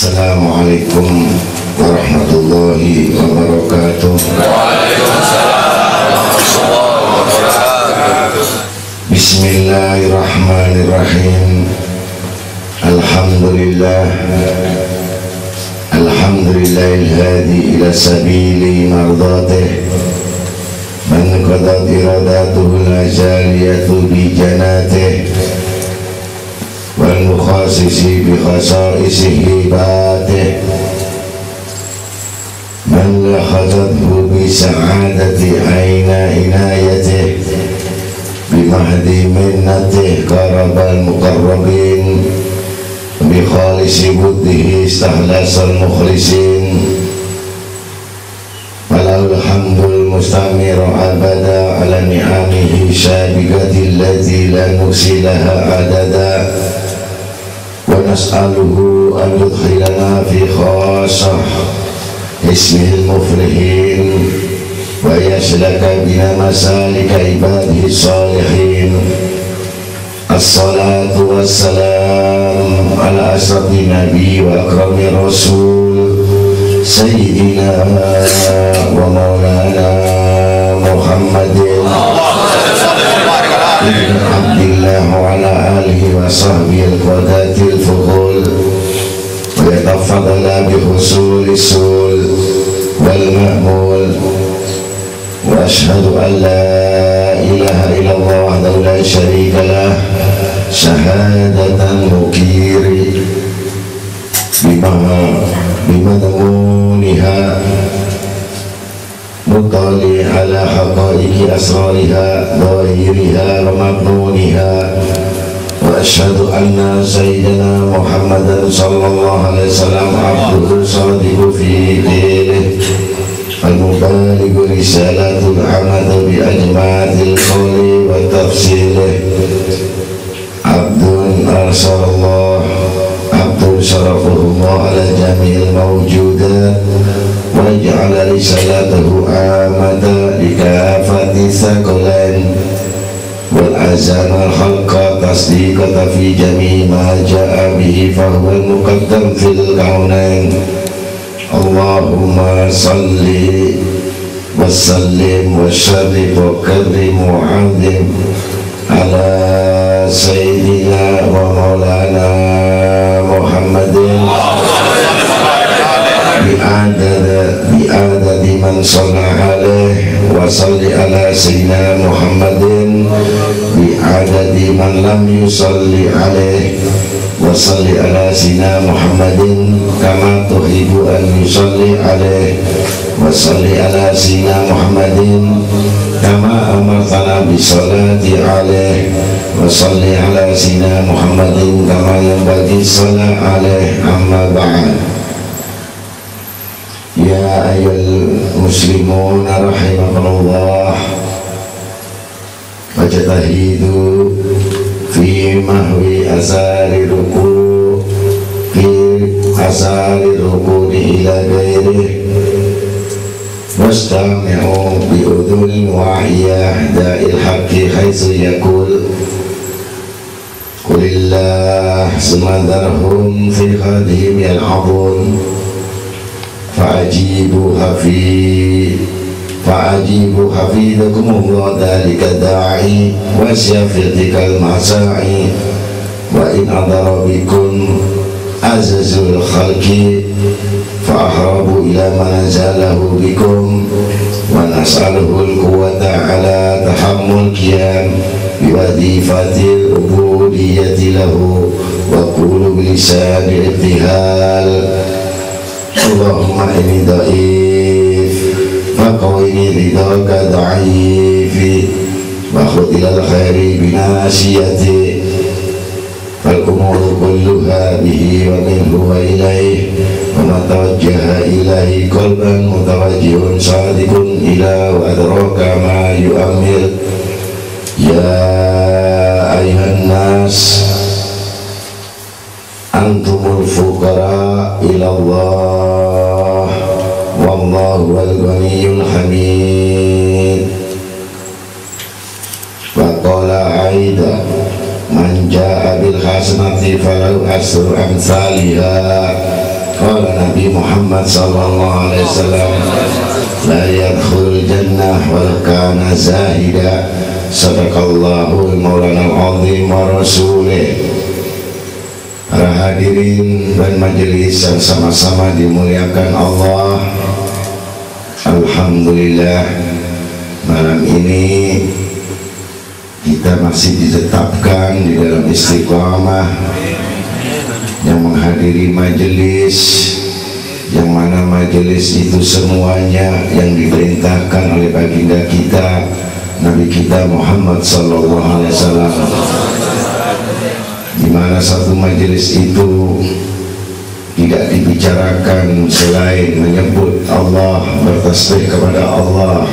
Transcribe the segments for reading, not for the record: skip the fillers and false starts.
Assalamualaikum warahmatullahi wabarakatuh. Bismillahirrahmanirrahim. Alhamdulillah, alhamdulillahil hadi ila sabili mardatih, man qadat iradatuhu al-azaliyatu bi janatih, wal mukhasisi bi khasaisihi batih, man lakhadhathu bi sa'adati aina inayatih, bimahdi minnatih karabal muqarrabin, bi khalisi buddihi istahlasal mukhlisin, walahul hamdul mustamir abada ala ni'amihi syabiqati allati la nuksilaha adada, wa nas'aluhu an yudkhilana fi khasah ismihil muflihin, wa yaslaka bina masalika ibadihi salihin. Assalatu wassalam ala asrafi nabi wa akrami rasul sayyidina wa maulana Muhammadin ibn Abdillah wa ala alihi wa sahbihi al-qadatil fuhul, wa yatafadala bi husuli sul wal ma'mul. Wa ashhadu an la ilaha illallah wahdahu la syarika lah, syahadatan mukiri bimadmuniha, mutali ala haqaiki asrariha dhahiriha wa mabnuniha. Wa ashhadu anna sayyidina Muhammadan sallallahu alaihi wasallam abduhu sadiqu fi dinihi, al-mubalighu risalatul amadu bi ajmatil qawli wa tafsilih, abdun arsalallah, abdun syarafullah ala jami'il mawjudat, wa ja'ala risalatahu amada likafati thaqalain, wal azana al-khalqa tasdiqata fi jami'i ma ja'a bihi fahuwa al-muqaddam fil kaunain. Allahumma salli wa sallim wa sharif wa karrim wa azim ala sayyidina wa maulana Muhammadin bi'adadi man salla alaih, wa salli ala sayyidina Muhammadin bi'adadi man lam yusalli alaih, wa salli ala sayyidina Muhammadin kama tuhibbu an yusalli alaih, wa salli ala sayyidina Muhammadin kama amartana bisolati alaih, wa salli ala sayyidina Muhammadin kama yanbaghi sholat alaih. Amma ba'd. Ya ayyuhal muslimun rahimakumullah, wajtahidu fi mahwi asari ruku, fi asari rukuni ila gairih, wastami'u bi udhul wa'iyah da'il haqqi haitsu yakul qulillah sumadharhum fi khadhim yal'abun fa'ajibu hafidakumullah dhalika da'i wa syafiqikal masa'i, wa in adara bikum azazul khalqi fa'ahrabu ila manazalahu bikum, wa nas'aluhul quwwata ala tahammul qiyam biwadifatil ubudiyyati lahu, wa qulu bilisanil ibtihal Allahumma inni da'if faqawini ridhaka da'ifi, wa khud ilal khairi binasiyati, fal umuru kulluha bihi wa minhu wa ilaih, wa matawajjaha ilahi qalban mutawajjihun sadiqun ila wa adraka ma yu'amil. Ya ayuhan nas antumul fuqara ilallah, wallahu al-ghaniyyul hamid. Wa qala aida man jaa bil hasanati falahu asru amsalha qala Nabi Muhammad sallallahu alaihi wasallam la yadkhulul jannah wal kana zahida. Sadaqallahu maulana al-azim wa rasulih. Para hadirin dan majelis yang sama-sama dimuliakan Allah, alhamdulillah malam ini kita masih ditetapkan di dalam istiqamah yang menghadiri majelis, yang mana majelis itu semuanya yang diperintahkan oleh baginda kita Nabi kita Muhammad sallallahu alaihi wasallam, di mana satu majelis itu tidak dibicarakan selain menyebut Allah, bertasbih kepada Allah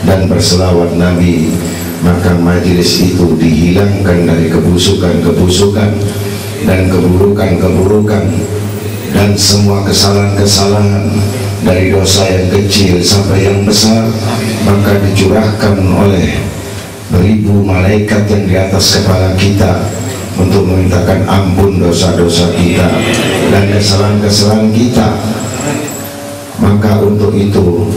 dan berselawat Nabi, maka majelis itu dihilangkan dari kebusukan-kebusukan dan keburukan-keburukan dan semua kesalahan-kesalahan, dari dosa yang kecil sampai yang besar, maka dicurahkan oleh beribu malaikat yang di atas kepala kita untuk memintakan ampun dosa-dosa kita dan kesalahan-kesalahan kita. Maka untuk itu,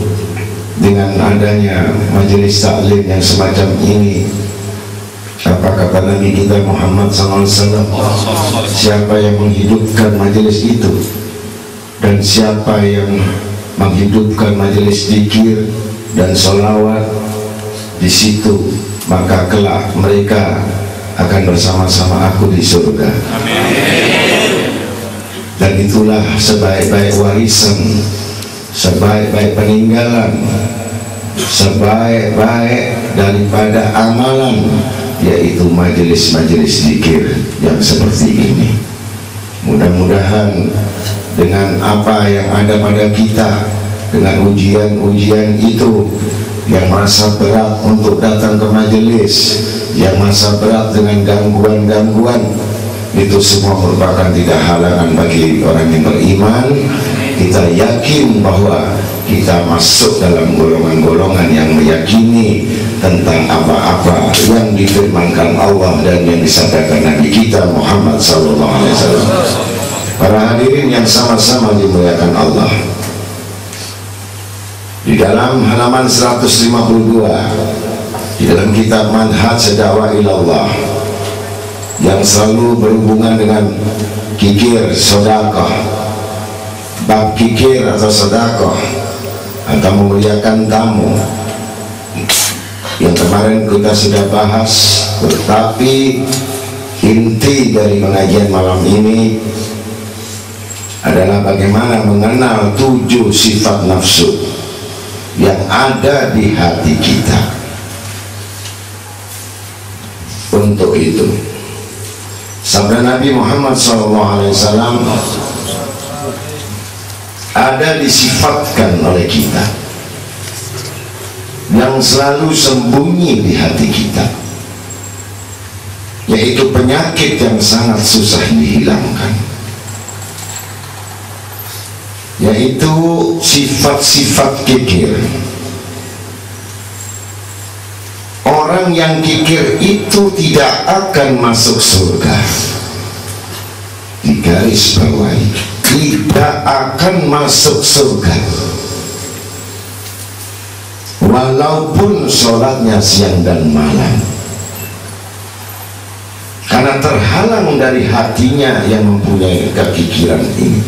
dengan adanya majelis taklim yang semacam ini, apa kata Nabi kita Muhammad SAW, siapa yang menghidupkan majelis itu dan siapa yang menghidupkan majelis zikir dan sholawat di situ, maka kelak mereka akan bersama-sama aku di surga. Amin. Dan itulah sebaik-baik warisan, sebaik-baik peninggalan, sebaik-baik daripada amalan, yaitu majelis-majelis zikir yang seperti ini. Mudah-mudahan dengan apa yang ada pada kita, dengan ujian-ujian itu, yang merasa berat untuk datang ke majelis, yang merasa berat dengan gangguan-gangguan, itu semua merupakan tidak halangan bagi orang yang beriman. Kita yakin bahwa kita masuk dalam golongan-golongan yang meyakini tentang apa-apa yang difirmankan Allah dan yang disabdakan Nabi kita Muhammad SAW. Para hadirin yang sama-sama dimuliakan Allah, di dalam halaman 152 di dalam kitab Manhaj Dakwah Ilallah yang selalu berhubungan dengan kikir sedekah, bab kikir atau sedekah atau memuliakan tamu, yang kemarin kita sudah bahas, tetapi inti dari pengajian malam ini adalah bagaimana mengenal 7 sifat nafsu yang ada di hati kita. Untuk itu, sabda Nabi Muhammad SAW ada disifatkan oleh kita yang selalu sembunyi di hati kita, yaitu penyakit yang sangat susah dihilangkan, yaitu sifat-sifat kikir. Orang yang kikir itu tidak akan masuk surga. Digaris bawahi, tidak akan masuk surga walaupun sholatnya siang dan malam, karena terhalang dari hatinya yang mempunyai kekikiran ini.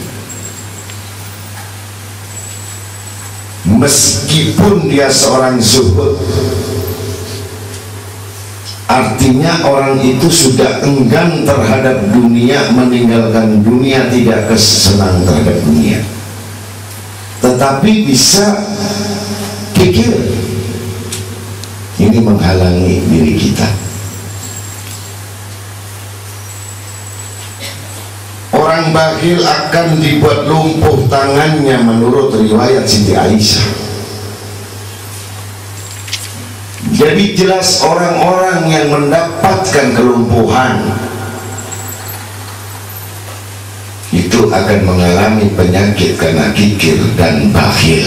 Meskipun dia seorang zuhud, artinya orang itu sudah enggan terhadap dunia, meninggalkan dunia, tidak kesenang terhadap dunia, tetapi bisa pikir, ini menghalangi diri kita. Orang bakhil akan dibuat lumpuh tangannya menurut riwayat Siti Aisyah. Jadi jelas orang-orang yang mendapatkan kelumpuhan itu akan mengalami penyakit karena kikir dan bakhil.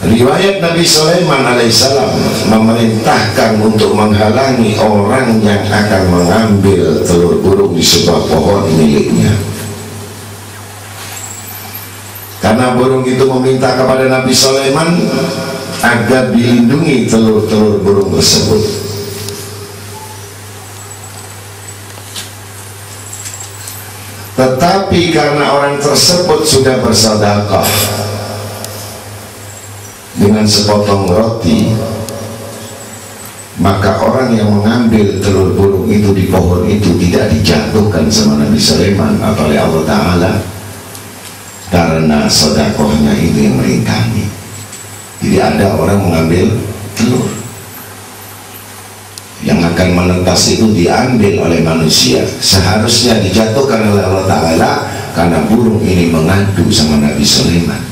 Riwayat Nabi Sulaiman alaihissalam memerintahkan untuk menghalangi orang yang akan mengambil telur burung di sebuah pohon miliknya. Karena burung itu meminta kepada Nabi Sulaiman agar dilindungi telur-telur burung tersebut. Tetapi karena orang tersebut sudah bersedekah dengan sepotong roti, maka orang yang mengambil telur burung itu di pohon itu tidak dijatuhkan sama Nabi Sulaiman atau oleh Allah Ta'ala, karena sedekahnya itu yang merintangi. Jadi ada orang mengambil telur, yang akan menetas itu diambil oleh manusia, seharusnya dijatuhkan oleh Allah Ta'ala karena burung ini mengadu sama Nabi Sulaiman.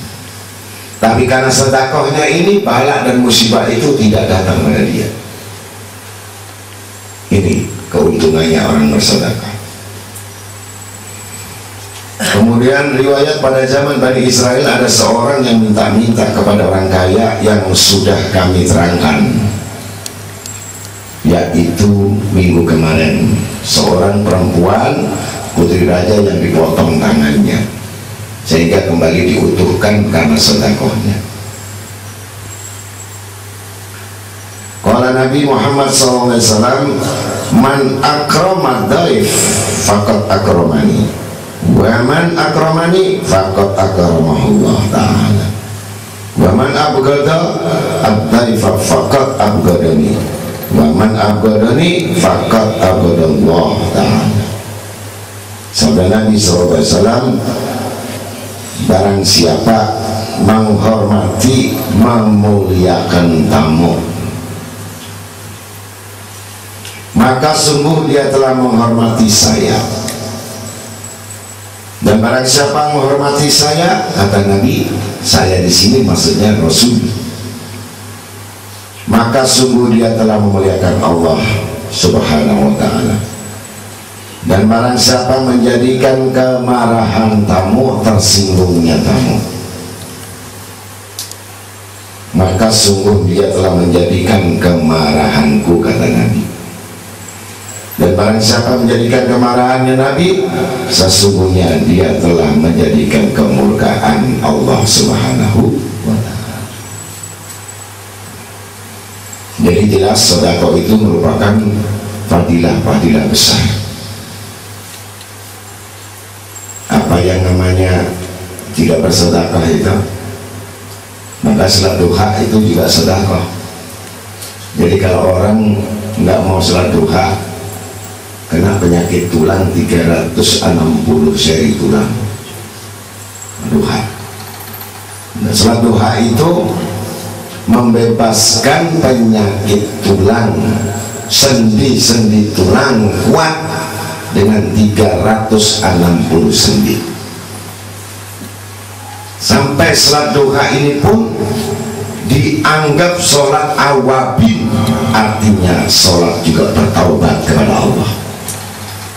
Tapi karena sedekahnya ini, bala dan musibah itu tidak datang pada dia. Ini keuntungannya orang bersedekah. Kemudian riwayat pada zaman Bani Israel ada seorang yang minta-minta kepada orang kaya yang sudah kami terangkan, yaitu minggu kemarin, seorang perempuan putri raja yang dipotong tangannya sehingga kembali diutuhkan karena sedekahnya. Qala Nabi Muhammad SAW, man akrama dhaif faqad akramani, wa man akramani faqad akramahullah ta'ala, wa man abghada ad-dhaifa faqad abghadani, wa man abghadani faqad abghadallah ta'ala. Sabda Nabi SAW, barang siapa menghormati, memuliakan tamu, maka sungguh dia telah menghormati saya. Dan barang siapa menghormati saya, kata Nabi, saya di sini maksudnya Rasul, maka sungguh dia telah memuliakan Allah Subhanahu wa ta'ala. Dan barang siapa menjadikan kemarahan tamu, tersinggungnya tamu, maka sungguh dia telah menjadikan kemarahanku, kata Nabi. Dan barang siapa menjadikan kemarahannya Nabi, sesungguhnya dia telah menjadikan kemurkaan Allah Subhanahu wa ta'ala. Jadi jelas sedekah itu merupakan fadilah-fadilah besar. Apa yang namanya tidak bersedekah itu, maka salat duha itu juga sedekah. Jadi kalau orang nggak mau salat duha, kena penyakit tulang 360 seri tulang, duha. Nah, salat duha itu membebaskan penyakit tulang, sendi-sendi tulang kuat dengan 360 sendi. Sampai salat duha ini pun dianggap sholat awabin, artinya sholat juga bertaubat kepada Allah.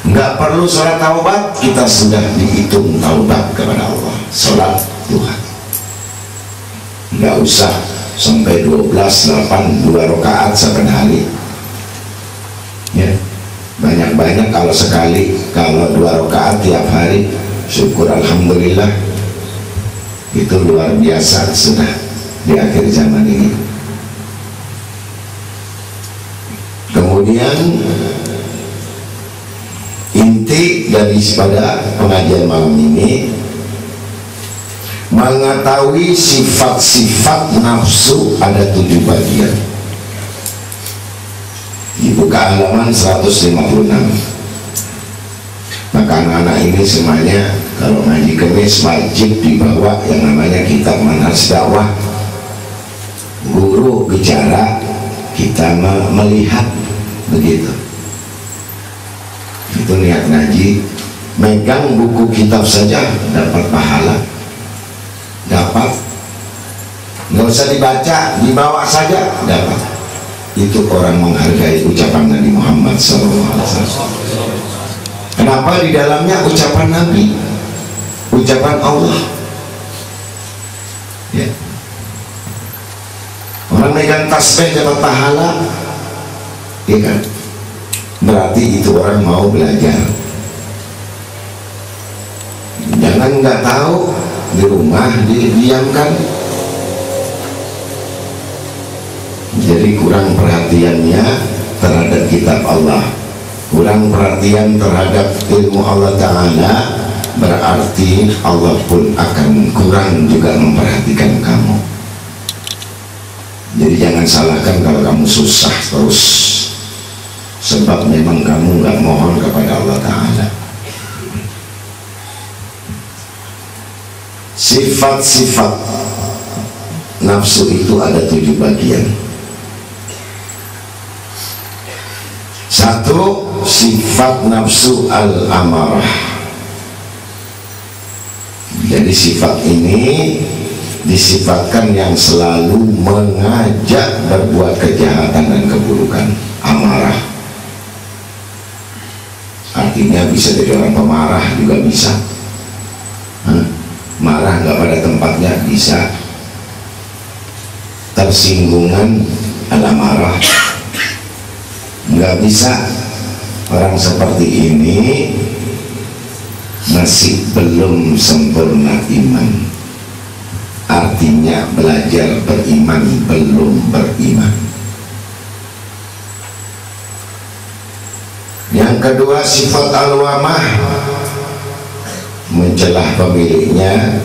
Nggak perlu sholat taubat, kita sudah dihitung taubat kepada Allah. Sholat duha nggak usah sampai 12, 8, 2 rakaat saban hari ya, banyak-banyak. Kalau sekali, kalau 2 rakaat tiap hari, syukur alhamdulillah, itu luar biasa sudah di akhir zaman ini. Kemudian inti dari pada pengajian malam ini, mengetahui sifat-sifat nafsu ada 7 bagian. Dibuka halaman 156. Maka anak-anak ini semuanya kalau ngaji kemis wajib dibawa yang namanya kitab manhaj dakwah. Guru bicara, kita melihat, begitu. Itu niat ngaji. Megang buku kitab saja dapat pahala, dapat. Nggak usah dibaca, dibawa saja dapat. Itu orang menghargai ucapan Nabi Muhammad SAW. Kenapa? Di dalamnya ucapan Nabi, ucapan Allah ya. Orang megang tasbih dapat pahala, ya kan? Berarti itu orang mau belajar. Jangan nggak tahu di rumah didiamkan. Jadi kurang perhatiannya terhadap kitab Allah, kurang perhatian terhadap ilmu Allah Ta'ala, berarti Allah pun akan kurang juga memperhatikan kamu. Jadi jangan salahkan kalau kamu susah terus, sebab memang kamu nggak mohon kepada Allah Ta'ala. Sifat-sifat nafsu itu ada 7 bagian. 1. Sifat nafsu al-amarah. Jadi sifat ini disifatkan yang selalu mengajak berbuat kejahatan dan keburukan. Amarah artinya bisa jadi orang pemarah, juga bisa marah nggak pada tempatnya, bisa tersinggungan, ada marah. Nggak bisa orang seperti ini masih belum sempurna iman, artinya belajar beriman, belum beriman. Yang kedua, sifat al-wamah, mencelah pemiliknya.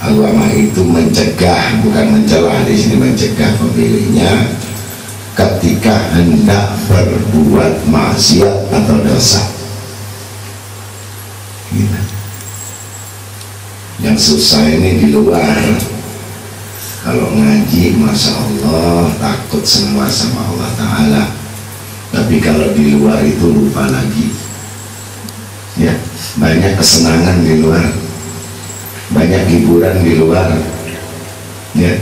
Al-wamah itu mencegah, bukan mencelah, di sini mencegah pemiliknya ketika hendak berbuat maksiat atau dosa. Gitu. Yang susah ini di luar. Kalau ngaji, masya Allah, takut semua sama Allah Ta'ala. Tapi kalau di luar itu lupa lagi. Ya, banyak kesenangan di luar, banyak hiburan di luar. Ya,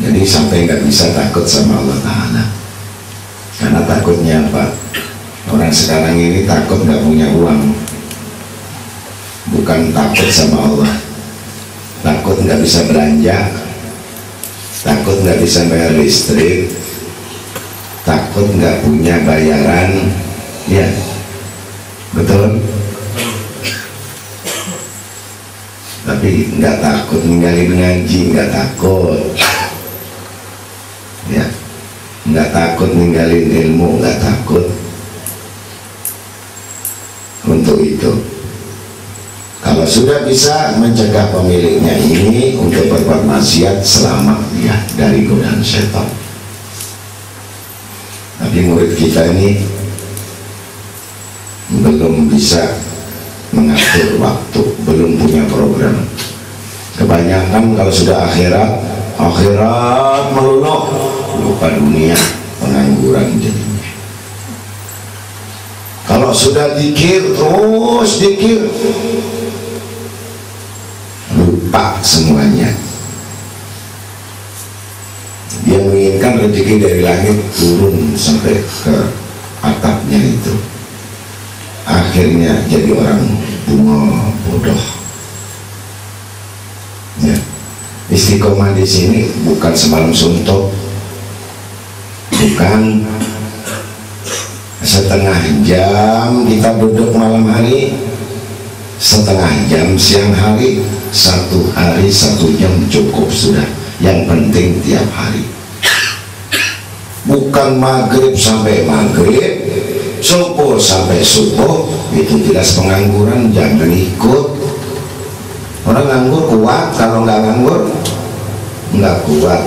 jadi sampai nggak bisa takut sama Allah Ta'ala. Karena takutnya apa? Orang sekarang ini takut nggak punya uang, bukan takut sama Allah. Takut nggak bisa belanja, takut nggak bisa bayar listrik, takut nggak punya bayaran. Ya, betul. Tapi nggak takut ninggalin ngaji, nggak takut. Ya, nggak takut ninggalin ilmu, nggak takut. Untuk itu, kalau sudah bisa mencegah pemiliknya ini untuk berbuat maksiat, selamat dia dari godaan setan. Tapi murid kita ini belum bisa mengatur waktu, belum punya program. Kebanyakan kalau sudah akhirat melulu, lupa dunia, pengangguran jadinya. Kalau sudah zikir, terus zikir, lupa semuanya. Dia menginginkan rezeki dari langit turun sampai ke atapnya itu. Akhirnya jadi orang bungo, bodoh. Ya. Istiqomah di sini bukan semalam suntuk, bukan setengah jam kita duduk malam hari, setengah jam siang hari, 1 hari 1 jam cukup sudah. Yang penting tiap hari, bukan maghrib sampai maghrib, subuh sampai subuh. Itu jelas pengangguran, jangan ikut. Orang nganggur kuat, kalau nggak nganggur nggak kuat.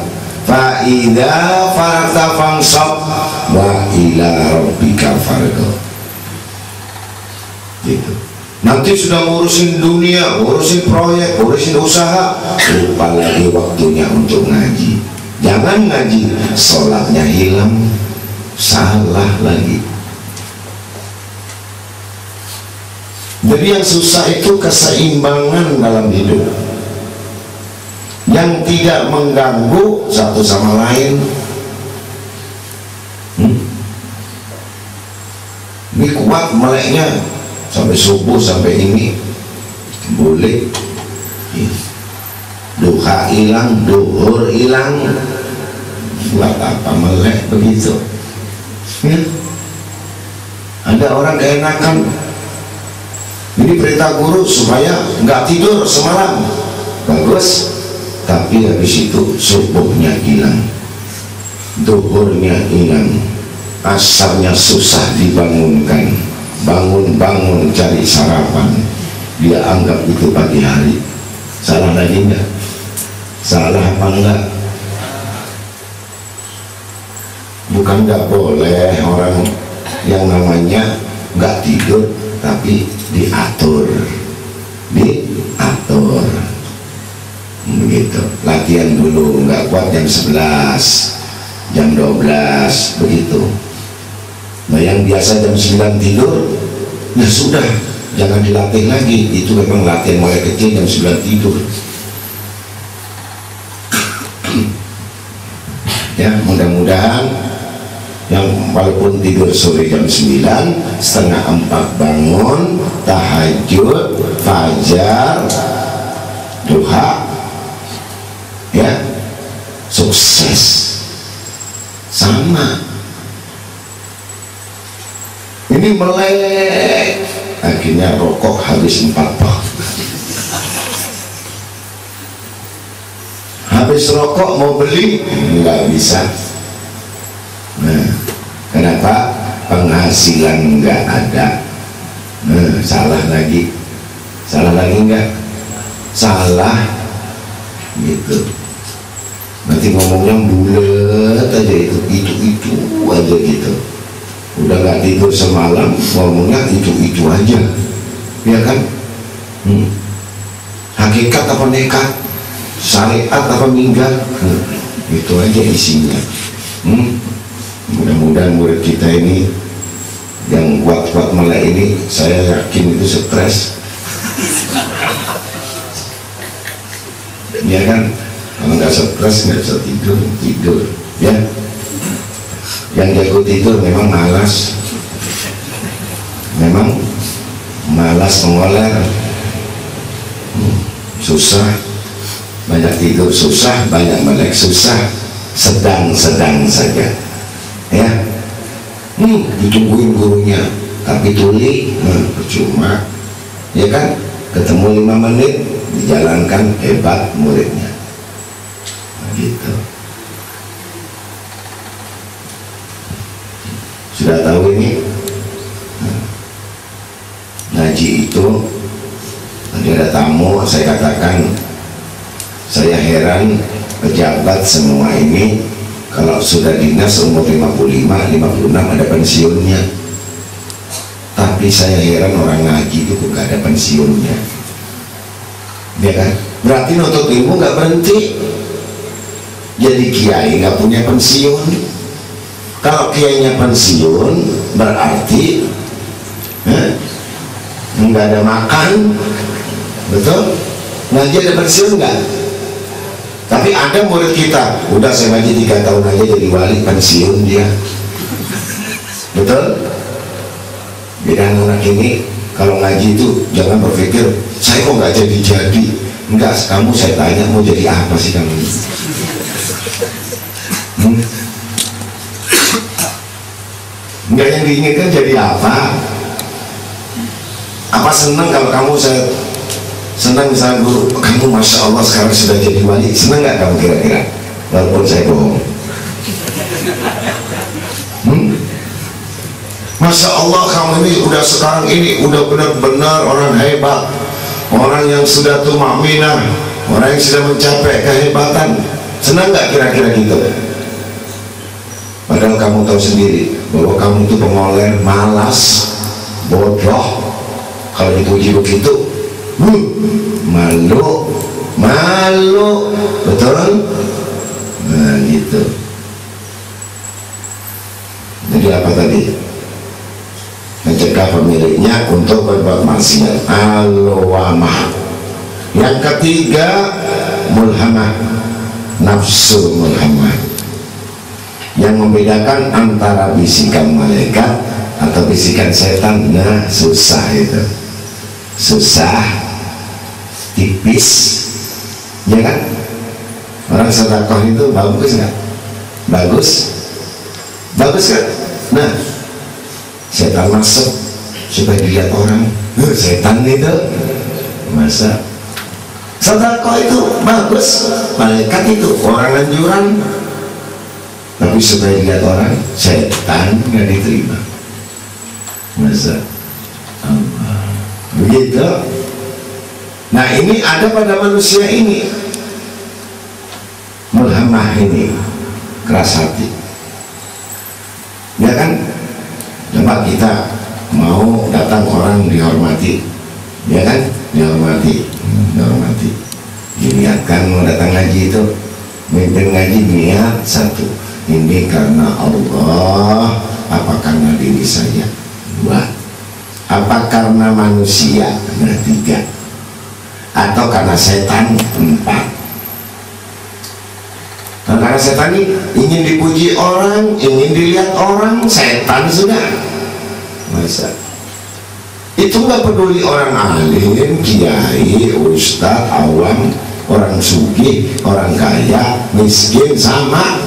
Fa'idha faragta fansab wa ila rabbika farghab. Gitu. Nanti sudah ngurusin dunia, ngurusin proyek, ngurusin usaha, lupa lagi waktunya untuk ngaji. Jangan ngaji, sholatnya hilang, salah lagi. Jadi yang susah itu keseimbangan dalam hidup, yang tidak mengganggu satu sama lain. Ini kuat meleknya sampai subuh, sampai ini boleh. duha hilang, duhur hilang, buat apa melek begitu ya? Ada orang keenakan, ini perintah guru supaya nggak tidur semalam, bagus, tapi habis itu subuhnya hilang, duhurnya hilang, asarnya susah dibangunkan, bangun-bangun cari sarapan, dia anggap itu pagi hari. Salah lagi enggak? Salah apa enggak? Bukan nggak boleh orang yang namanya nggak tidur, tapi diatur begitu. Latihan dulu, nggak kuat jam 11, jam 12 begitu. Nah yang biasa jam 9 tidur, ya sudah, jangan dilatih lagi. Itu memang latihan mulai kecil jam 9 tidur. Ya mudah-mudahan yang walaupun tidur sore jam 9, setengah 4 bangun, tahajud, fajar, duha, ya sukses. Sama ini melek, akhirnya rokok habis 4 pak. Habis rokok mau beli nggak bisa. Nah, kenapa? Penghasilan nggak ada. Nah, salah lagi nggak? Salah gitu. Nanti ngomongnya bulet aja, itu aja gitu. Udah nggak tidur semalam, ngomongnya itu aja, ya kan? Hakikat apa nekat, syariat apa minggat, itu aja isinya. Mudah-mudahan murid kita ini yang kuat-kuat melek ini, saya yakin itu stres, ya kan? Kalau nggak stres nggak bisa tidur, ya. Yang jago tidur memang malas mengoler, susah, banyak tidur susah, banyak melek susah, sedang-sedang saja. Ya, ditungguin gurunya, tapi tuli, percuma, ya kan? Ketemu 5 menit, dijalankan, hebat muridnya, gitu. Sudah tahu ini, ngaji itu, tadi ada tamu, saya katakan, saya heran pejabat semua ini. Kalau sudah dinas umur 55, 56 ada pensiunnya. Tapi saya heran orang ngaji itu kok gak ada pensiunnya, ya kan? Berarti nuntut ilmu gak berhenti. Jadi kiai gak punya pensiun. Kalau kiainya pensiun berarti nggak ada makan, betul? Ngaji ada pensiun nggak? Tapi ada murid kita, udah saya ngaji 3 tahun aja jadi wali, pensiun dia, betul? Beda anak ini, kalau ngaji itu jangan berpikir saya kok nggak jadi. Enggak, kamu saya tanya mau jadi apa sih kamu? Enggak, yang diinginkan jadi apa? Apa senang kalau kamu saya senang misalnya guru, kamu masya Allah sekarang sudah jadi wali, senang nggak kamu kira-kira? Walaupun saya bohong. Masya Allah kamu ini udah sekarang ini udah benar-benar orang hebat, orang yang sudah tumakminah, orang yang sudah mencapai kehebatan, senang nggak kira-kira gitu? Padahal kamu tahu sendiri bahwa kamu itu pengoler, malas, bodoh. Kalau dipuji begitu, malu, betul? Nah gitu. Jadi apa tadi? Mencegah pemiliknya untuk berbuat maksiat, al-lawamah. Yang ketiga, mulhamah, nafsu mulhamah, yang membedakan antara bisikan malaikat atau bisikan setan. Nah susah itu, susah, tipis, ya kan? Orang sedekah itu bagus nggak? Bagus, bagus kan? Nah, setan masuk supaya dilihat orang, setan itu masa sedekah itu bagus, malaikat itu orang anjuran, tapi supaya dilihat orang, setan nggak diterima. Masa Allah begitu. Nah, ini ada pada manusia ini, mulhamah ini, keras hati, ya kan? Coba kita mau datang orang dihormati, ya kan? Dihormati, dihormati. Diniatkan mau datang ngaji itu, mimpin ngaji niat satu, ini karena Allah, apa karena diri saya? Dua, apa karena manusia? Nah, tiga, atau karena setan? Empat. Karena setan ini ingin dipuji orang, ingin dilihat orang, setan sudah. Masa itu nggak peduli orang alim, kiai, ustaz, awam, orang sugih, orang kaya, miskin, sama.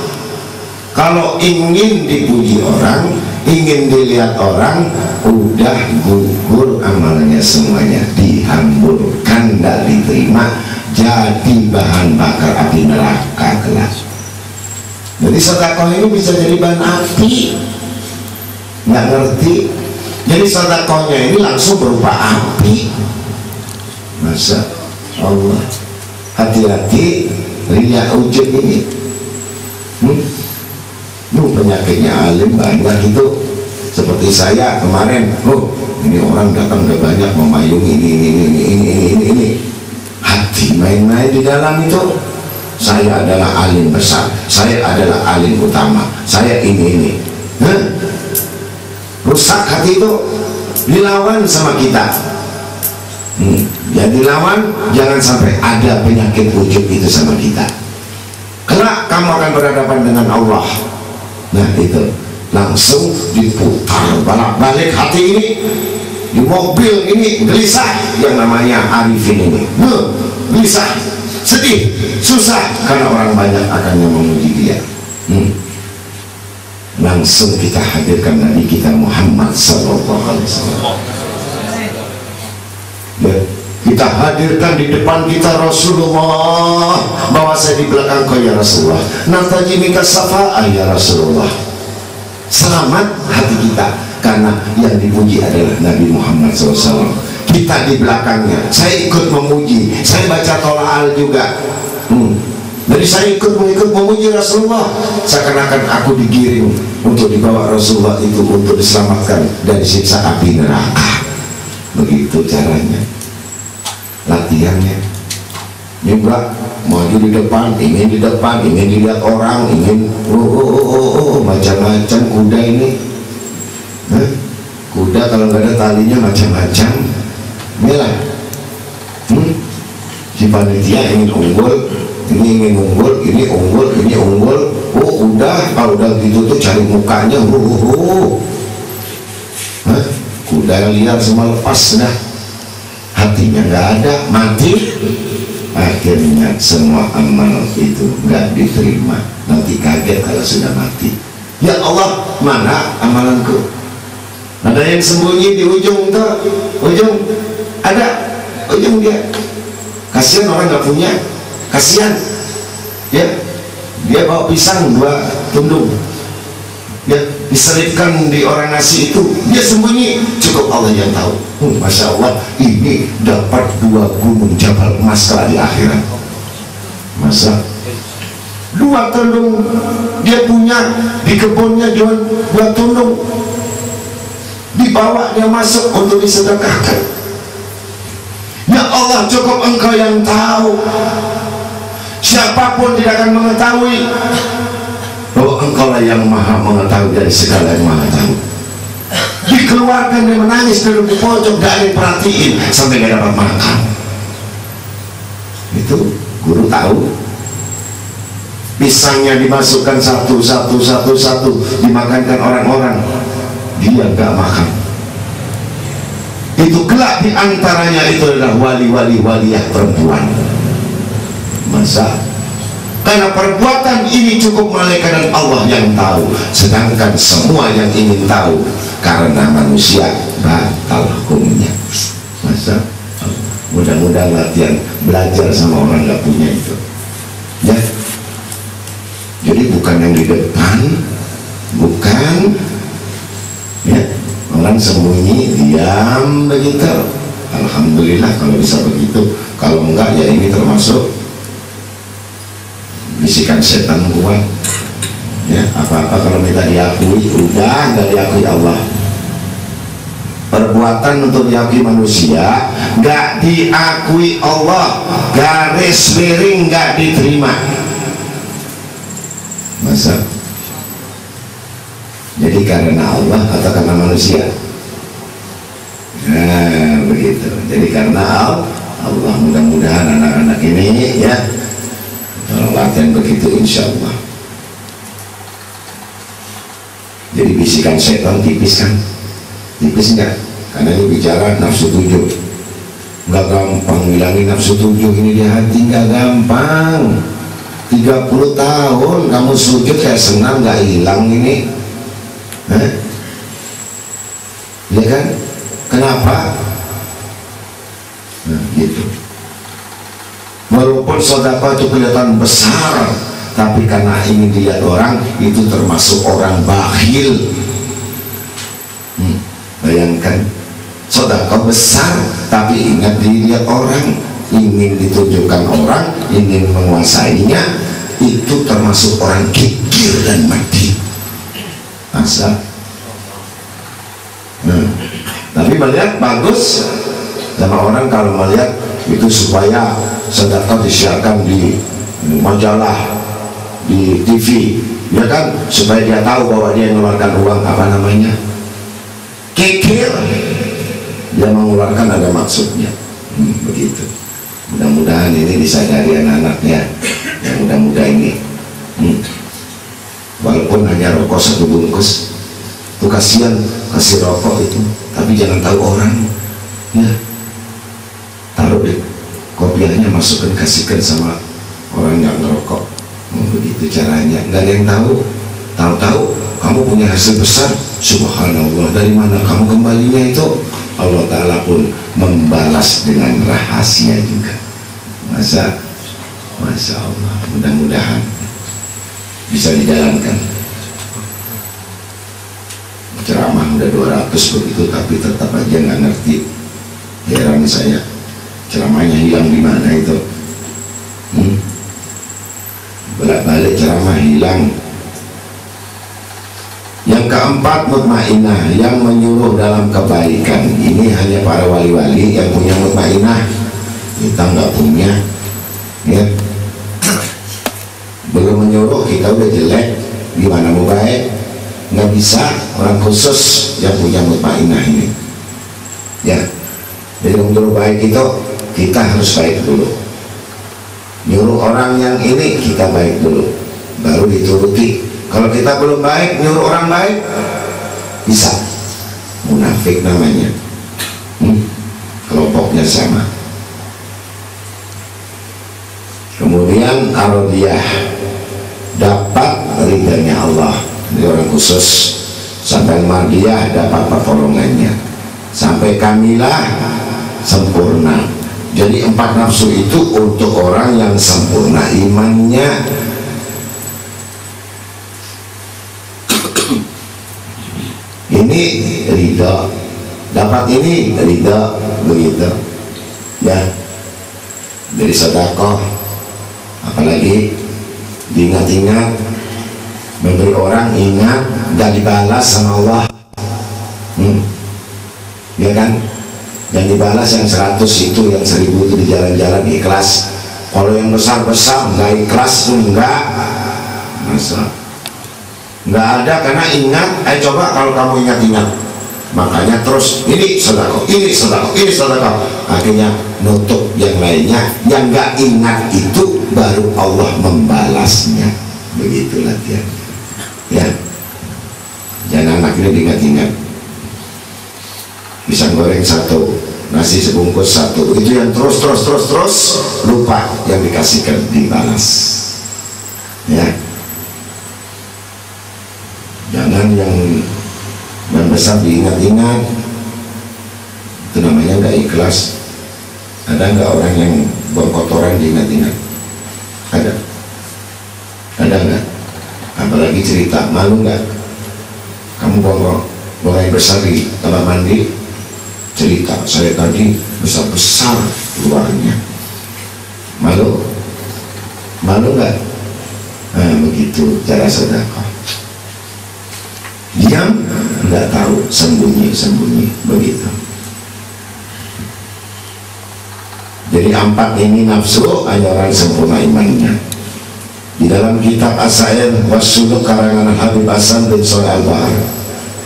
Kalau ingin dipuji orang, ingin dilihat orang, udah gugur amalnya semuanya, dihamburkan, tidak diterima, jadi bahan bakar api neraka kelak. Jadi sedekah ini bisa jadi bahan api, nggak ngerti. Jadi sedekahnya ini langsung berupa api. Masa Allah, hati-hati riya ujub ini. Penyakitnya alim banyak itu. Seperti saya kemarin, ini orang datang udah banyak memayungi ini. Hati main-main di dalam itu. Saya adalah alim besar, saya adalah alim utama, saya ini. Rusak hati itu, dilawan sama kita. Ya dilawan, jangan sampai ada penyakit ujub itu sama kita. Kelak kamu akan berhadapan dengan Allah. Nah itu langsung diputar balik hati ini, di mobil ini gelisah, yang namanya arifin ini gelisah, sedih, susah karena orang banyak akan yang memuji dia. Langsung kita hadirkan Nabi kita Muhammad sallallahu alaihi wasallam. Ya, kita hadirkan di depan kita Rasulullah, bawa saya di belakang kau ya Rasulullah, nataji minka safa'ah ya Rasulullah. Selamat hati kita karena yang dipuji adalah Nabi Muhammad SAW. Kita di belakangnya, saya ikut memuji, saya baca tola'al juga. Jadi saya ikut memuji Rasulullah, seakan-akan aku digiring untuk dibawa Rasulullah itu untuk diselamatkan dari siksa api neraka. Begitu caranya, latihannya. Juga maju di depan, ingin dilihat orang, ingin macam-macam kuda ini. Kuda kalau nggak ada talinya macam-macam. Inilah, si panitia ingin unggul, ini ingin unggul, ini unggul, ini unggul. Kalau udah gitu tuh cari mukanya, kuda yang liar semua lepas dah, hatinya nggak ada, mati. Akhirnya semua amal itu nggak diterima. Nanti kaget kalau sudah mati. Ya Allah, mana amalanku? Ada yang sembunyi di ujung tuh, ujung ada, ujung dia. Kasihan orang nggak punya, kasihan. Ya, dia bawa pisang 2 tundung, ya diselipkan di orang nasi itu, dia sembunyi, cukup Allah yang tahu. Masya Allah, ini dapat 2 gunung jabal emas kelak di akhirat. Masa 2 tundung dia punya di kebunnya, 2 tundung dibawa dia masuk untuk disedekahkan. Ya Allah, cukup Engkau yang tahu, siapapun tidak akan mengetahui bahwa Engkau lah yang maha mengetahui dari segala yang maha tahu. Dikeluarkan, dia menangis duduk di pojok, gak ada yang perhatiin sampai gak dapat makan. Itu guru tahu. Pisangnya dimasukkan satu, dimakankan orang-orang, dia gak makan. Itu kelak diantaranya itu adalah wali-wali waliyah perempuan. Masa? Karena perbuatan ini cukup malaikat dan Allah yang tahu, sedangkan semua yang ingin tahu karena manusia batal hukumnya. Masa? Mudah-mudahan latihan belajar sama orang nggak punya itu, ya. Jadi bukan yang di depan, bukan, ya. Orang sembunyi, diam begitu. Alhamdulillah kalau bisa begitu. Kalau enggak, ya ini termasuk bisikan setan kuat. Ya, apa-apa kalau minta diakui, udah nggak diakui Allah. Perbuatan untuk diakui manusia nggak diakui Allah, garis miring nggak diterima. Masa? Jadi karena Allah atau karena manusia? Nah begitu. Jadi karena Allah, mudah-mudahan anak-anak ini ya latihan begitu insya Allah. Jadi bisikan setan tipis kan? Tipis enggak? Karena ini bicara nafsu tujuh. Enggak gampang bilangin nafsu tujuh ini di hati, enggak gampang. 30 tahun kamu sujud kayak senang, enggak hilang ini. Hah? Ya kan? Kenapa? Nah, gitu. Walaupun sedekah itu kelihatan besar, tapi karena ingin dilihat orang, itu termasuk orang bakhil. Bayangkan, sedekah besar, tapi ingat dilihat orang, ingin ditunjukkan orang, ingin menguasainya, itu termasuk orang kikir dan mati. Masa? Tapi melihat bagus sama orang kalau melihat itu supaya sedekah disiarkan di majalah, di TV, ya kan, supaya dia tahu bahwa dia mengeluarkan uang apa namanya, kikir, dia mengeluarkan ada maksudnya. Begitu. Mudah-mudahan ini disadari anak-anaknya, yang muda-muda ini. Walaupun hanya rokok 1 bungkus, itu kasihan kasih rokok itu, tapi jangan tahu orang, ya. Taruh di kopiahnya, masukkan, kasihkan sama orang yang ngerokok. Begitu caranya, nggak ada yang tahu. Tahu-tahu kamu punya hasil besar, subhanallah, dari mana kamu kembalinya itu? Allah Ta'ala pun membalas dengan rahasia juga. Masa? Masya Allah, mudah-mudahan bisa dijalankan. Ceramah udah 200 begitu, tapi tetap aja nggak ngerti. Heran saya, ceramahnya hilang di mana itu? Bolak-balik ceramah hilang. Yang keempat, mutmainah, yang menyuruh dalam kebaikan. Ini hanya para wali-wali yang punya mutmainah, kita nggak punya, ya. Belum menyuruh, kita udah jelek, gimana mau baik? Nggak bisa. Orang khusus yang punya mutmainah ini, ya. Jadi menyuruh baik itu kita harus baik dulu. Nyuruh orang yang ini kita baik dulu, baru dituruti. Kalau kita belum baik, nyuruh orang baik, bisa munafik namanya. Kelompoknya sama. Kemudian arodiyah, dapat ridhanya Allah. Ini orang khusus. Sampai madiyah, dapat pertolongannya. Sampai kamilah, sempurna. Jadi 4 nafsu itu untuk orang yang sempurna imannya. Ini ridha, dapat ini ridha, begitu, ya. Dari sedekah, apalagi diingat-ingat, memberi orang, ingat, gak dibalas sama Allah, ya kan? Yang dibalas yang 100 itu, yang 1000 itu di jalan-jalan ikhlas. Kalau yang besar-besar nggak ikhlas tuh enggak. Masa? Nggak ada, karena ingat. Coba kalau kamu ingat-ingat, makanya terus ini sedekah, ini sedekah, ini sedekah, akhirnya nutup yang lainnya. Yang nggak ingat itu baru Allah membalasnya. Begitu latihan, ya. Jangan anak ini diingat-ingat. Pisang goreng 1 nasi sebungkus satu, itu yang terus lupa, yang dikasihkan dibalas. Ya, jangan yang besar diingat-ingat, itu namanya nggak ikhlas. Ada nggak orang yang buang kotoran diingat-ingat? Ada nggak? Apalagi cerita, malu nggak? Kamu buang yang besar di kamar mandi, cerita saya tadi besar keluarnya, malu nggak? Nah, begitu cara sedekah. Diam, nggak tahu, sembunyi begitu. Jadi 4 ini nafsu hanya orang sempurna imannya. Di dalam kitab As-Sa'ir Was-Suluk karangan Habib Hasan bin Shalih Al-Bahar,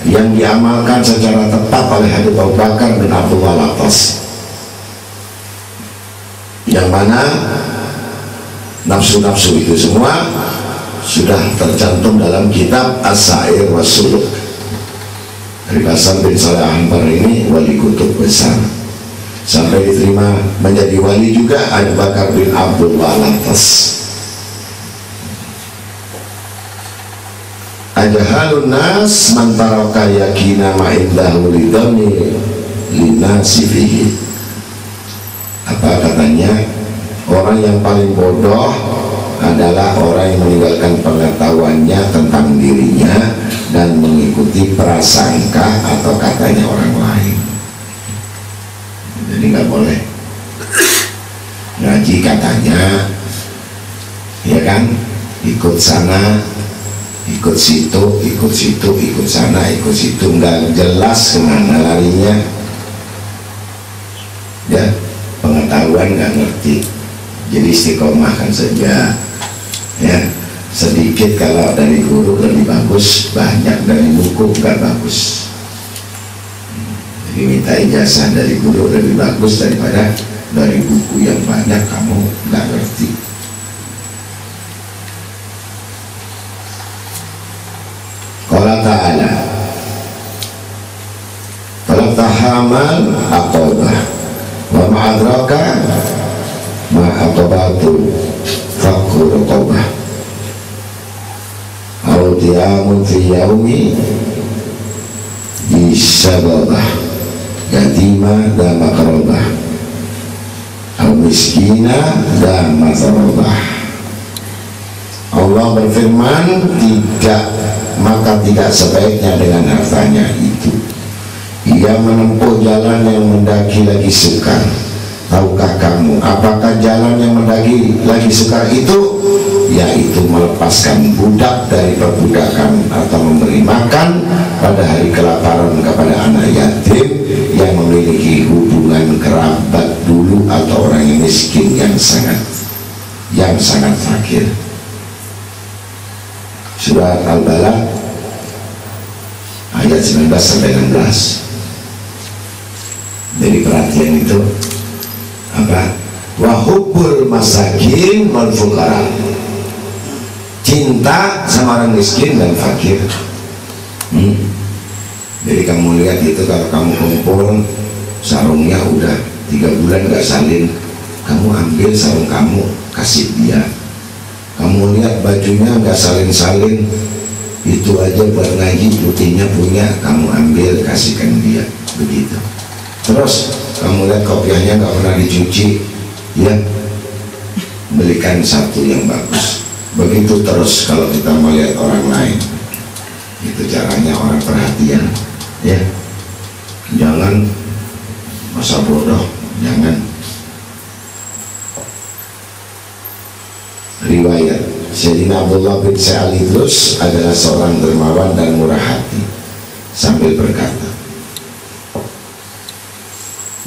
yang diamalkan secara tetap oleh Habib Abu Bakar bin Abdullah Al-Atas, yang mana nafsu-nafsu itu semua sudah tercantum dalam kitab As-Sa'ir Was-Suluk. Habib Hasan bin Shalih Al-Bahar ini wali kutub besar, sampai diterima menjadi wali juga Abu Bakar bin Abdullah Al-Atas. Ajahalun nas man taraka yakina ma'indahu lidhani linasi fihi. Apa katanya? Orang yang paling bodoh adalah orang yang meninggalkan pengetahuannya tentang dirinya dan mengikuti prasangka atau katanya orang lain. Jadi nggak boleh ngaji katanya, ya kan, ikut sana, ikut situ, ikut sana, ikut situ, nggak jelas kemana larinya. Ya, pengetahuan nggak ngerti. Jadi istiqomahkan saja. Ya, sedikit kalau dari guru lebih bagus, banyak dari buku nggak bagus. Jadi minta ijazah dari guru lebih bagus daripada dari buku yang banyak kamu nggak ngerti. Qala ta'ala falam tahamal aqabah wa ma'adraka ma'aqabatu fakku raqabah awtiyamun fi yaumi bisababah yatima dan makarobah al miskina dan mazarobah. Allah berfirman, maka tidak sebaiknya dengan hartanya itu ia menempuh jalan yang mendaki lagi sukar. Tahukah kamu apakah jalan yang mendaki lagi sukar itu? Yaitu melepaskan budak dari perbudakan atau memberi makan pada hari kelaparan kepada anak yatim yang memiliki hubungan kerabat dulu atau orang yang miskin yang sangat fakir. Surat Al-Balad ayat 19-16. Jadi perhatian itu apa? Wahubbul masakin wal fuqara, cinta sama orang miskin dan fakir. Jadi kamu lihat itu, kalau kamu kumpul sarungnya udah 3 bulan gak salin, kamu ambil sarung kamu kasih dia. Kamu lihat bajunya nggak salin-salin, itu aja buat ngaji putihnya punya, kamu ambil kasihkan dia, begitu. Terus kamu lihat kopiahnya nggak pernah dicuci, ya belikan satu yang bagus. Begitu terus kalau kita melihat orang lain, itu caranya orang perhatian, ya. Jangan masa bodoh, jangan. Riwayat Sayyidina Abdullah bin Sa'al Idrus adalah seorang dermawan dan murah hati, sambil berkata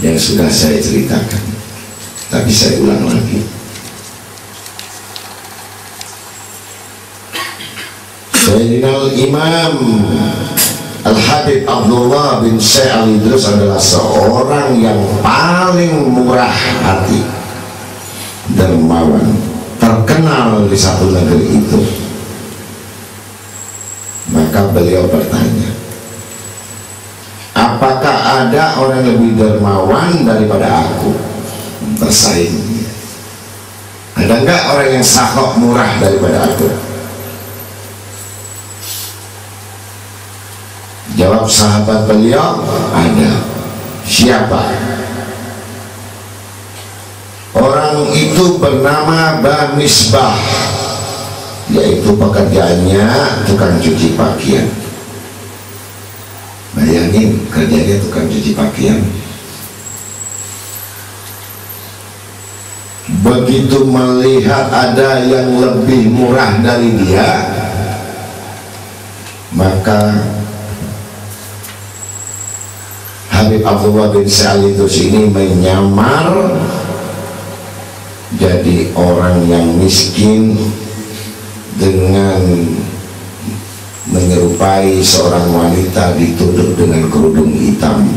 yang sudah saya ceritakan, tapi saya ulang lagi. Sayyidina Imam Al-Habib Abdullah bin Sa'al Idrus adalah seorang yang paling murah hati, dermawan, terkenal di satu negeri itu. Maka beliau bertanya, apakah ada orang lebih dermawan daripada aku bersaing? Ada enggak orang yang sahok murah daripada aku? Jawab sahabat beliau, ada. Siapa? Orang itu bernama Bamisbah, yaitu pekerjaannya tukang cuci pakaian. Bayangin kerjanya tukang cuci pakaian. Begitu melihat ada yang lebih murah dari dia, maka Habib Abdullah bin Sa'alidus ini menyamar jadi orang yang miskin dengan menyerupai seorang wanita ditutup dengan kerudung hitam,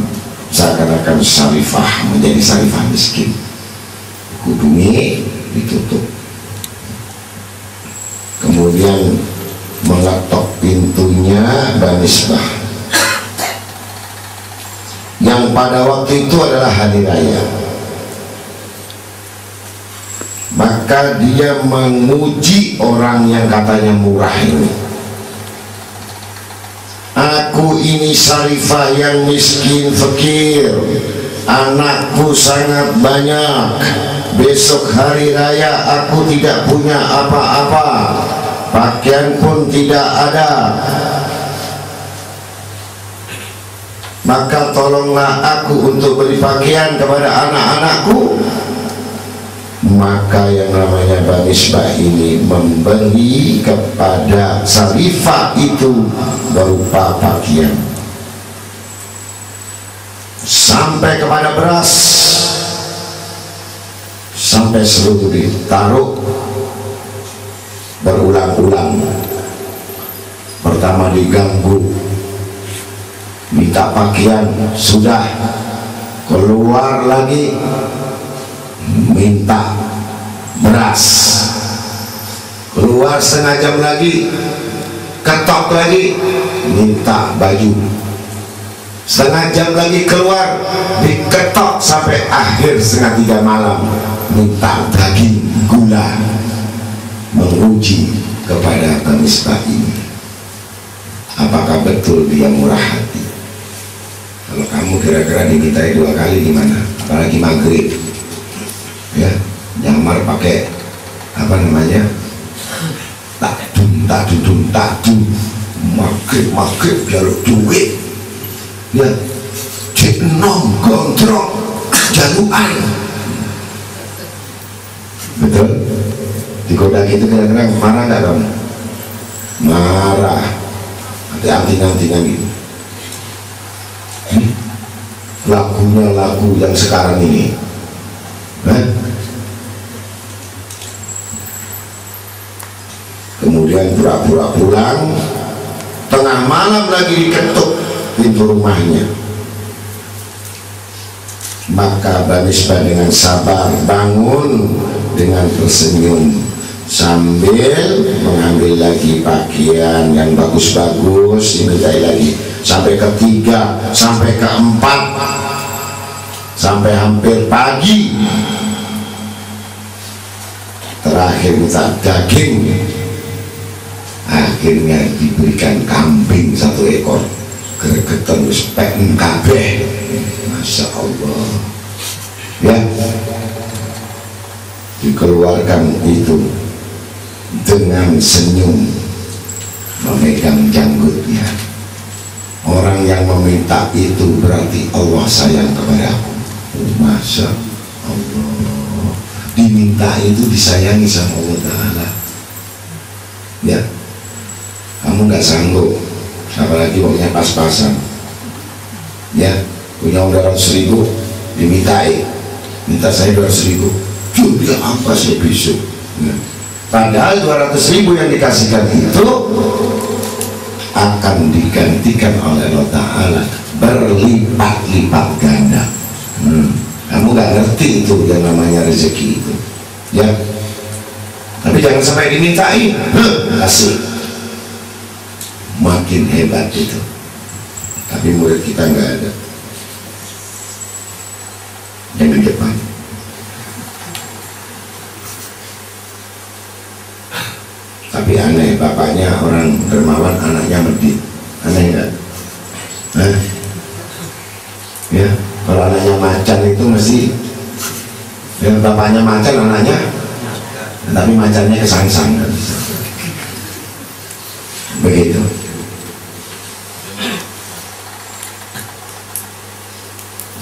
seakan-akan syarifah, menjadi syarifah miskin. Kerudungnya ditutup, kemudian mengetok pintunya Bamisbah, yang pada waktu itu adalah hari raya. Maka dia menguji orang yang katanya murah ini. Aku ini syarifah yang miskin fakir, anakku sangat banyak, besok hari raya aku tidak punya apa-apa, pakaian pun tidak ada, maka tolonglah aku untuk beli pakaian kepada anak-anakku. Maka yang namanya Bamisbah ini memberi kepada syarifah itu berupa pakaian sampai kepada beras, sampai seluruh ditaruh berulang-ulang. Pertama diganggu, minta pakaian, sudah. Keluar lagi, minta beras. Keluar setengah jam lagi, ketok lagi, minta baju. Setengah jam lagi keluar, diketok sampai akhir setengah 3 malam, minta daging, gula. Menguji kepada Bamisbah ini, apakah betul dia murah hati? Kalau kamu kira-kira dimintai 2 kali gimana? Apalagi maghrib, ya, nyamar pakai apa namanya, takdun, maghrib jaluk duit, ya, cek nong kontrol jaluan. Betul? Digoda gitu kira-kira marah nggak kamu? Marah. Ada anting-antingan gitu. Lagunya lagu yang sekarang ini, kemudian pura-pura pulang, tengah malam lagi diketuk pintu rumahnya. Maka Bamisbah dengan sabar bangun dengan tersenyum sambil mengambil lagi pakaian yang bagus-bagus, dimintai lagi sampai ketiga, sampai keempat, sampai hampir pagi. Terakhir minta daging, akhirnya diberikan kambing 1 ekor, gregetan wis peken kabeh. Masya Allah, ya, dikeluarkan itu dengan senyum, memegang janggutnya. Orang yang meminta itu berarti Allah sayang kepada aku. Masya Allah, diminta itu disayangi sama Allah Ta'ala. Ya, kamu nggak sanggup, apalagi waktunya pas-pasan, ya, punya 200.000 dimintai, minta saya 200.000, juga apa sih besok, ya. Padahal 200.000 yang dikasihkan itu akan digantikan oleh Allah Ta'ala berlipat-lipat ganda. Kamu gak ngerti itu yang namanya rezeki itu, ya. Tapi jangan sampai dimintain, kasih, makin hebat itu. Tapi murid kita nggak ada. yang di depan. Tapi aneh, bapaknya orang dermawan, anaknya medit. Aneh nggak? Ya, kalau anaknya macan itu mesti, ya, bapaknya macan, anaknya, tapi macannya kesangsang. Begitu.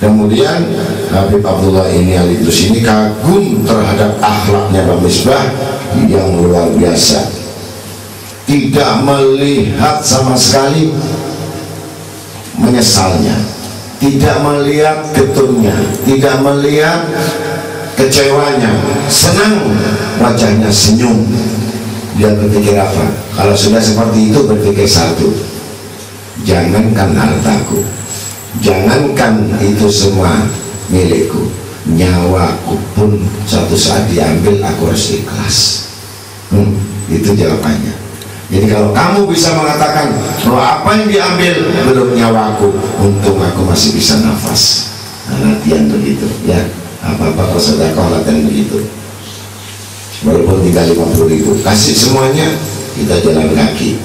Kemudian Habib Abdullah ini Al-Idrus ini kagum terhadap akhlaknya Bang Misbah yang luar biasa. Tidak melihat sama sekali menyesalnya, tidak melihat getungnya, tidak melihat kecewanya, senang, wajahnya senyum. Dia berpikir apa? Kalau sudah seperti itu berpikir satu, jangankan hartaku, jangankan itu semua milikku, nyawaku pun suatu saat diambil aku harus ikhlas. Itu jawabannya. Jadi kalau kamu bisa mengatakan bahwa apa yang diambil belum nyawaku, untung aku masih bisa nafas. Nah, latihan begitu ya. Apa-apa kalau sedekah latihan begitu. Walaupun tinggal 50.000, kasih semuanya, kita jalan kaki.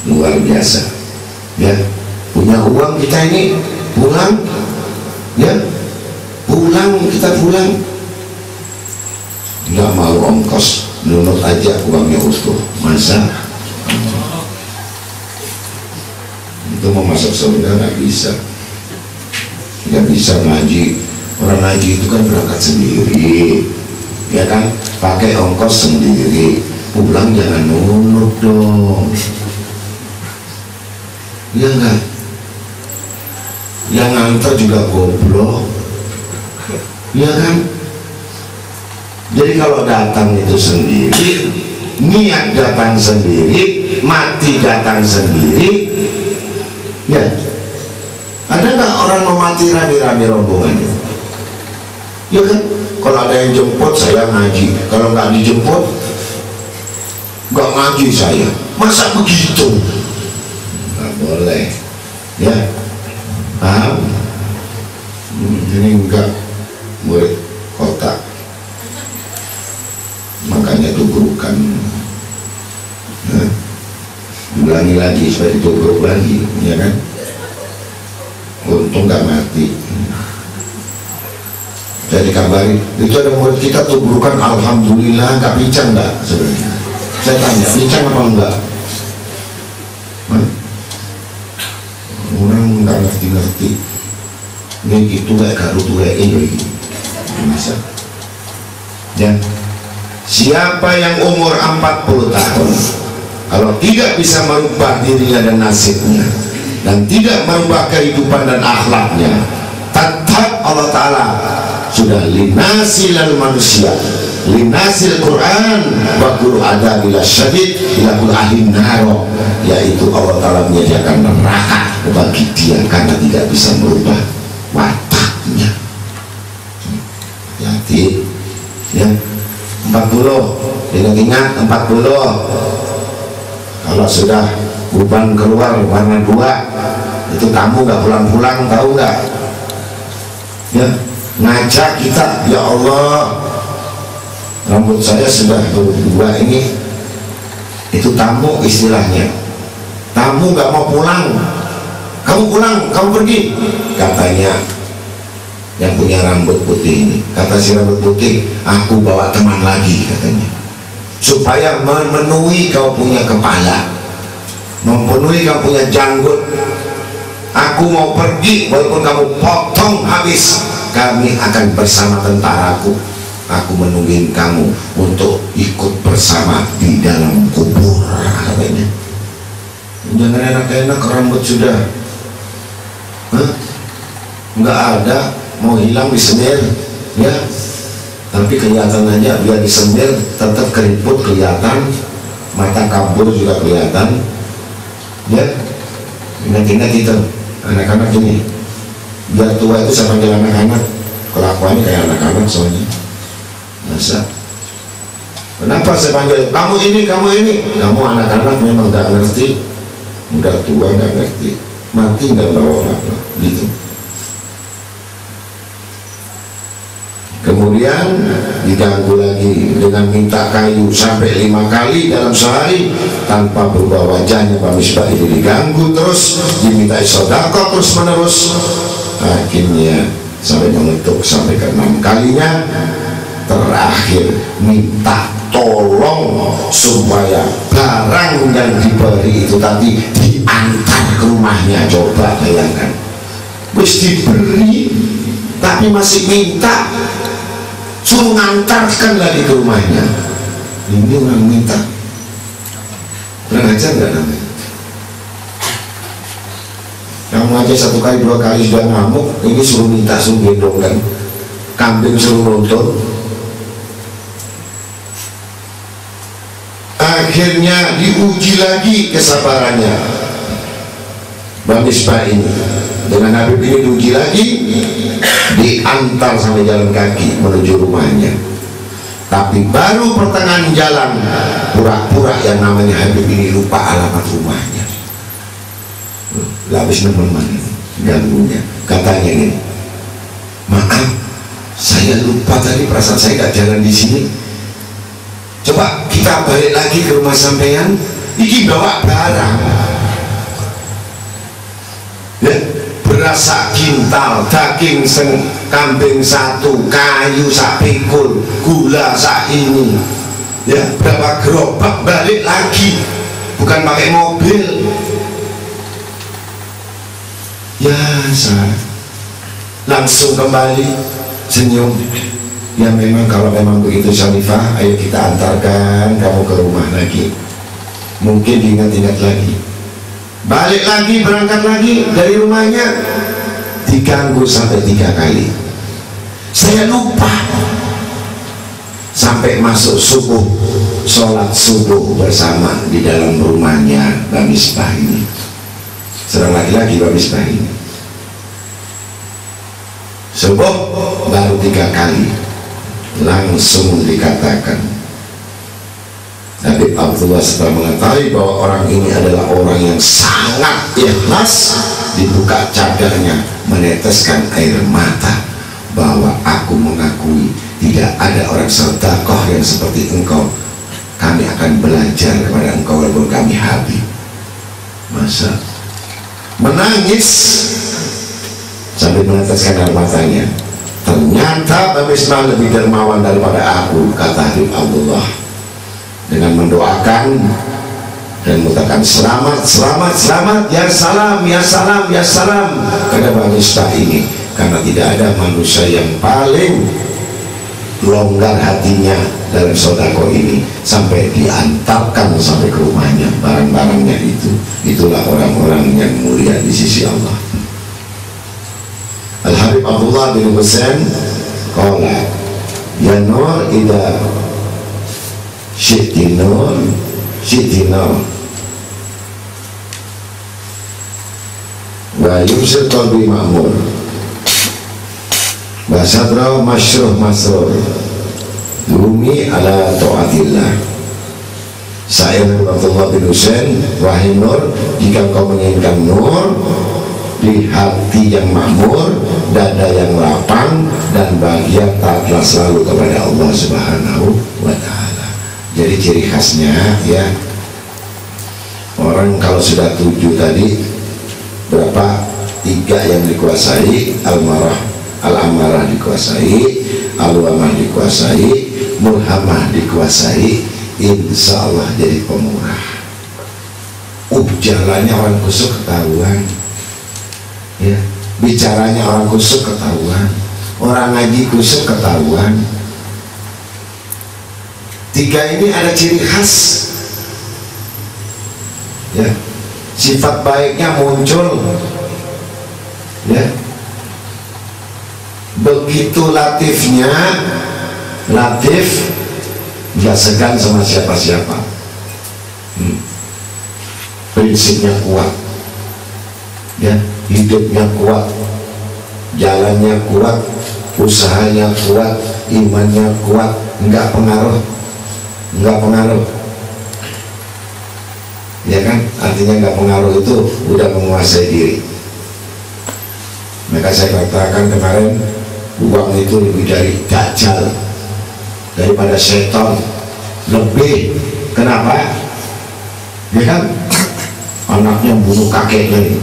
Luar biasa. Ya, punya uang kita ini pulang, ya, kita pulang. Nggak mau ongkos, nunut aja uangnya utuh. Masa? Itu mau masuk surga nggak bisa, ngaji. Orang ngaji itu kan berangkat sendiri, ya kan, pakai ongkos sendiri, pulang jangan nunut dong, ya enggak? Yang nganter juga goblok, ya kan? Jadi kalau datang itu sendiri, niat datang sendiri, mati datang sendiri. Ya, ada nggak orang mau mati rame-rame rombongannya? Ya kan, kalau ada yang jemput saya ngaji, kalau nggak dijemput nggak ngaji saya. Masa begitu? Nggak boleh, ya, paham? Ini enggak murid kota, makanya tubuhkan. Ulangi lagi supaya ditubruk lagi, ya kan? Untung nggak mati. Jadi kabari itu ada murid kita tubrukan, alhamdulillah nggak pincang nggak sebenarnya. Saya tanya pincang apa enggak? Orang nggak ngerti. Ini gitu kayak garu tuh ini bisa. Ya. Siapa yang umur 40 tahun kalau tidak bisa merubah dirinya dan nasibnya, dan tidak merubah kehidupan dan akhlaknya, tetap Allah Ta'ala sudah linasil manusia, linasil Quran, wakul ada bila syadid bila kul ahim naro, yaitu Allah Ta'ala menyediakan neraka bagi dia karena tidak bisa merubah wataknya. Jadi ya, 40, ingat 40. Kalau sudah uban keluar warna 2, itu kamu nggak pulang-pulang, tahu nggak? Ya, ngajak kita, ya Allah, rambut saya sudah berdua ini, itu tamu istilahnya. Tamu nggak mau pulang, kamu pulang, kamu pergi, katanya yang punya rambut putih ini. Kata si rambut putih, aku bawa teman lagi, katanya, supaya memenuhi kau punya kepala, memenuhi kau punya janggut. Aku mau pergi, walaupun kamu potong habis, kami akan bersama tentaraku. Aku menungguin kamu untuk ikut bersama di dalam kubur, katanya. Jangan enak-enak rambut sudah nggak ada, mau hilang disemir, ya. Tapi kelihatan aja, biar disemir tetap keriput kelihatan, mata kabur juga kelihatan, ya. Ingat-ingat itu anak-anak ini, biar tua itu sama dengan anak-anak, kelakuannya kayak anak-anak soalnya. Masa? Kenapa saya panggil kamu ini, kamu anak-anak memang gak ngerti, udah tua gak ngerti, mati gak bawa apa-apa, gitu. Kemudian diganggu lagi dengan minta kayu sampai 5 kali dalam sehari tanpa berubah wajahnya. Pak Misbah itu diganggu terus, diminta sedekah terus menerus. Akhirnya sampai mengetuk sampai ke-6 kalinya, terakhir minta tolong supaya barang yang diberi itu tadi diantar ke rumahnya. Coba bayangkan, wis diberi tapi masih minta suruh ngantarkan lagi ke rumahnya. Ini orang minta, kurang ajar nggak namanya? Kamu aja 1 kali 2 kali sudah ngamuk, ini suruh minta, suruh gendong kan, kambing suruh nonton. Akhirnya diuji lagi kesabarannya Bang Misbah ini. Dengan Habib ini diuji lagi, diantar sampai jalan kaki menuju rumahnya. Tapi baru pertengahan jalan, pura-pura yang namanya Habib ini lupa alamat rumahnya. Habis teman-teman ganggunya, katanya ini, maaf, saya lupa tadi, perasaan saya gak jalan di sini. Coba kita balik lagi ke rumah sampean, iki bawa barang, ya, beras sak kintal, daging kambing 1, kayu sak pikul, gula sak ini, ya, berapa gerobak, balik lagi, bukan pakai mobil. Ya, saya langsung kembali senyum. Ya memang kalau memang begitu Syarifah, ayo kita antarkan kamu ke rumah lagi. Mungkin diingat-ingat lagi. Balik lagi, berangkat lagi dari rumahnya, diganggu sampai 3 kali. Saya lupa. Sampai masuk subuh, sholat subuh bersama di dalam rumahnya Mbak Misbah ini. Serang lagi-lagi Mbak Misbah ini. Subuh baru 3 kali, langsung dikatakan Habib Abdullah setelah mengetahui bahwa orang ini adalah orang yang sangat ikhlas, dibuka cadarnya, meneteskan air mata, bahwa aku mengakui tidak ada orang sedekah yang seperti engkau. Kami akan belajar kepada engkau walaupun kami Habib. Masa menangis sambil meneteskan air matanya. Ternyata Mbak Misbah lebih dermawan daripada aku, kata Habib Abdullah, dengan mendoakan dan mengatakan selamat, selamat, selamat, ya salam, ya salam, ya salam kepada Mbak Misbah ini. Karena tidak ada manusia yang paling longgar hatinya dalam sodako ini sampai diantarkan sampai ke rumahnya barang-barangnya itu. Itulah orang-orang yang mulia di sisi Allah. Al-Habib Abdullah bin Husain qala ya nur ida syi'ti nur syi'ti nur wa yusir qalbi ma'mur wa sadra masyruh masrur lumi ala ta'atillah. Saya Abdullah bin Husain, wahai nur, jika kau menginginkan nur di hati yang makmur, dada yang lapang, dan bahagia, taatlah selalu kepada Allah Subhanahu wa Ta'ala. Jadi ciri khasnya, ya, orang kalau sudah 7 tadi, berapa? 3 yang dikuasai, al-amarah dikuasai, al-wamah dikuasai, mulhamah dikuasai, insya Allah jadi pemurah. Jalannya orang kusuk ketahuan, ya, bicaranya orang kusuk ketahuan, orang ngaji kusuk ketahuan. 3 ini ada ciri khas, ya, sifat baiknya muncul, ya, begitu latifnya, latif, nggak segan sama siapa-siapa, prinsipnya kuat, ya, hidupnya kuat, jalannya kuat, usahanya kuat, imannya kuat, nggak pengaruh, ya kan? Artinya nggak pengaruh itu udah menguasai diri. Maka saya katakan kemarin, uang itu lebih dari dajjal, daripada setan, lebih. Kenapa? Ya kan, anaknya bunuh kakeknya ini.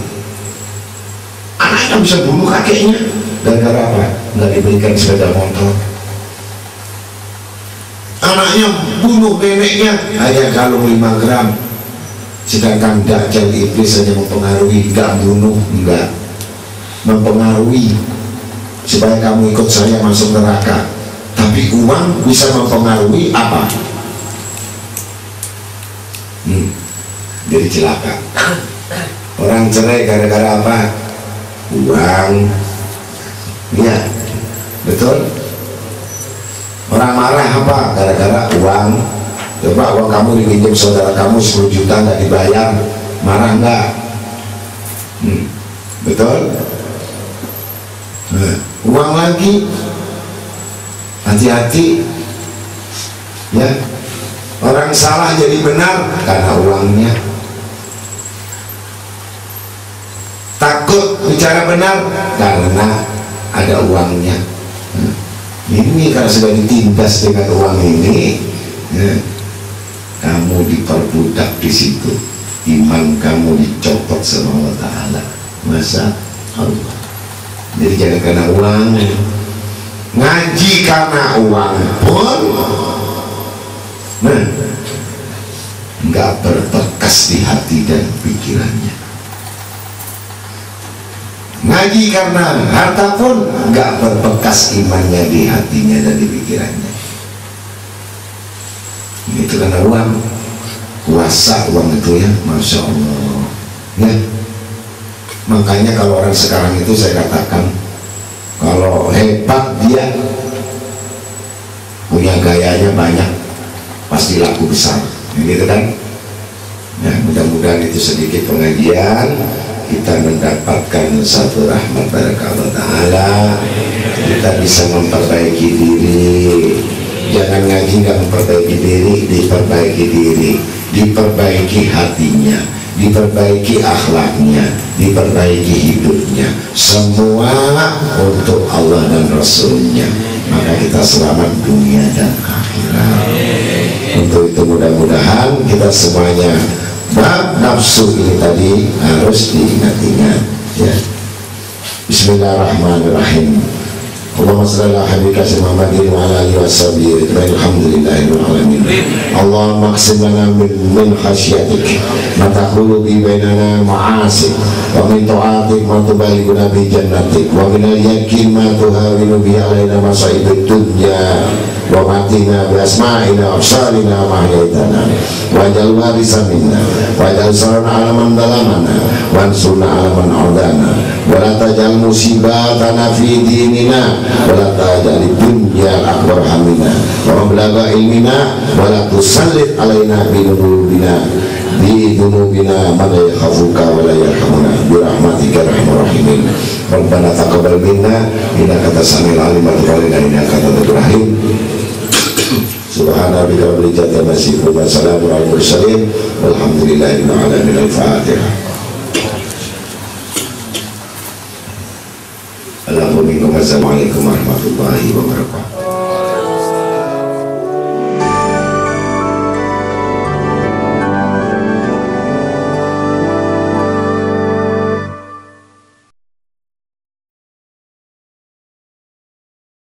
Anaknya bisa bunuh kakeknya gara-gara apa? Nggak diberikan sepeda motor. Anaknya bunuh neneknya hanya kalung 5 gram. Sedangkan dajjal iblis hanya mempengaruhi, nggak bunuh, enggak, mempengaruhi supaya kamu ikut saya masuk neraka. Tapi uang bisa mempengaruhi apa? Jadi celaka. Orang cerai gara-gara apa? Uang. Iya, betul. Orang marah apa? Gara-gara uang. Coba uang kamu dipinjam saudara kamu 10 juta nggak dibayar, marah nggak? Betul. Nah, uang lagi, hati-hati ya. Orang salah jadi benar karena uangnya. Takut bicara benar karena ada uangnya. Ini kalau sudah ditindas dengan uang ini, ya, kamu diperbudak di situ, iman kamu dicopot sama Allah Ta'ala. Masa Allah. Jadi jangan karena uang, ngaji karena uang pun nggak berbekas di hati dan pikirannya. Ngaji karena harta pun nggak berbekas imannya di hatinya dan di pikirannya. Itu karena uang, kuasa uang itu ya, Masya Allah ya. Makanya kalau orang sekarang itu saya katakan, kalau hebat dia punya gayanya banyak, pasti laku besar gitu kan ya. Mudah-mudahan itu sedikit pengajian, kita mendapatkan satu rahmat dari Allah Ta'ala, kita bisa memperbaiki diri. Jangan ngaji nggak memperbaiki diri, diperbaiki diri, diperbaiki hatinya, diperbaiki akhlaknya, diperbaiki hidupnya, semua untuk Allah dan Rasulnya. Maka kita selamat dunia dan akhirat. Untuk itu mudah-mudahan kita semuanya bab nafsu ini tadi harus diingat-ingat ya. Bismillahirrahmanirrahim. Allahumma shalli ala habibika Muhammadin wa ala alihi washabihi alhamdulillahirabbil alamin. Allahumma aqsim lana min khasyatik ma tahulu bi bainana ma'asik wa min ta'atik ma tuballighuna bi jannatik wa min al-yaqin ma tuhawinu bi alaina masa'ibid dunya wa matina bi asma'ina wa absarina ma ahyaitana waj'al warisa minna waj'al sarana ala man zalamana wansurna ala man a'dana wa la taj'al musibatana fi dinina wa la taj'al dunya akbar hamina wa mablagha ilmina wa la tusallit alaina bi dunubina man la yakhafuka wa la yarhamuna bi rahmatika arhamar rahimin. Rabbana taqabbal minna innaka antas samiul alim wa tub alaina innaka antat rahim. Subhana rabbika rabbil izzati amma yasifun wa salamun alal mursalin walhamdulillahi rabbil alamin. Al-Fatihah. Assalamualaikum warahmatullahi wabarakatuh.